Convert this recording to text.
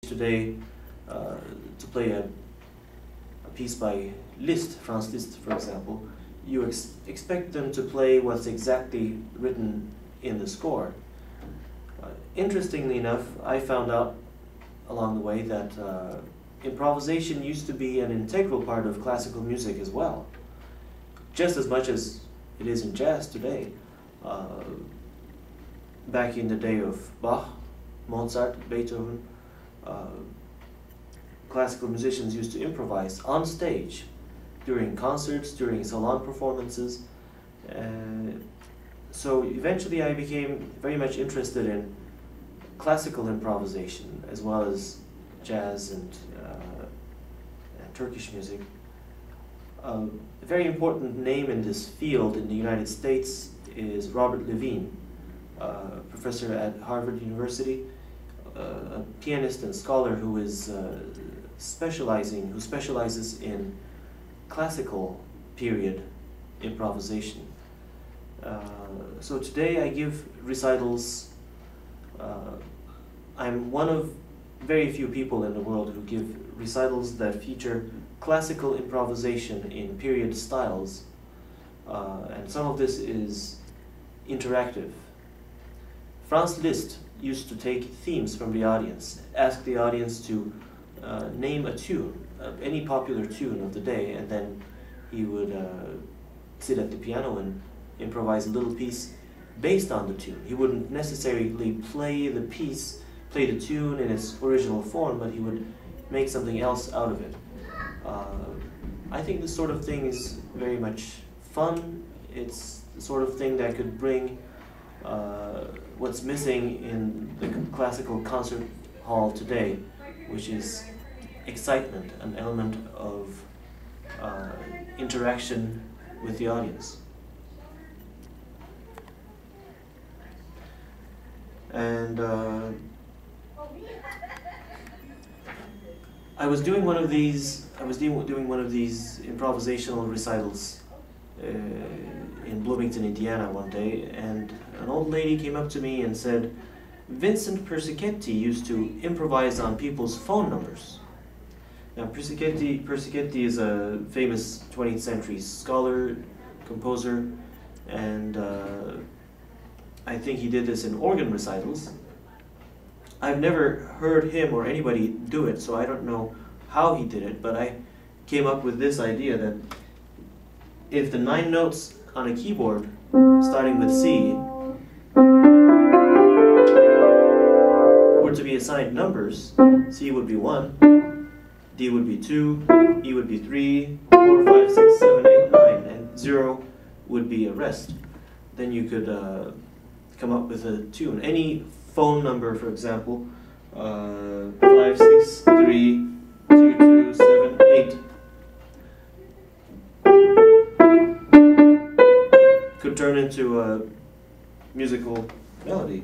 today to play a piece by Liszt, Franz Liszt, for example, you expect them to play what's exactly written in the score. Interestingly enough, I found out along the way that improvisation used to be an integral part of classical music as well, just as much as it is in jazz today. Back in the day of Bach, Mozart, Beethoven, classical musicians used to improvise on stage during concerts, during salon performances. So eventually I became very much interested in classical improvisation as well as jazz and Turkish music. A very important name in this field in the United States is Robert Levine, professor at Harvard University, a pianist and scholar who is who specializes in classical period improvisation. So today I give recitals. I'm one of very few people in the world who give recitals that feature classical improvisation in period styles, and some of this is interactive. Franz Liszt used to take themes from the audience, ask the audience to name a tune, any popular tune of the day, and then he would sit at the piano and improvise a little piece based on the tune. He wouldn't necessarily play the tune in its original form, but he would make something else out of it. I think this sort of thing is very much fun. It's the sort of thing that could bring what's missing in the classical concert hall today, which is excitement, an element of interaction with the audience. And I was doing one of these improvisational recitals in Bloomington, Indiana one day, and an old lady came up to me and said, "Vincent Persichetti used to improvise on people's phone numbers." Now Persichetti is a famous 20th century scholar, composer, and I think he did this in organ recitals. I've never heard him or anybody do it, so I don't know how he did it, but I came up with this idea that if the 9 notes on a keyboard, starting with C, were to be assigned numbers, C would be 1, D would be 2, E would be 3, 4, 5, 6, 7, 8, 9, and 0 would be a rest. Then you could come up with a tune. Any phone number, for example, 5, 6, 3, 2, 2, 7, 8, could turn into a musical melody.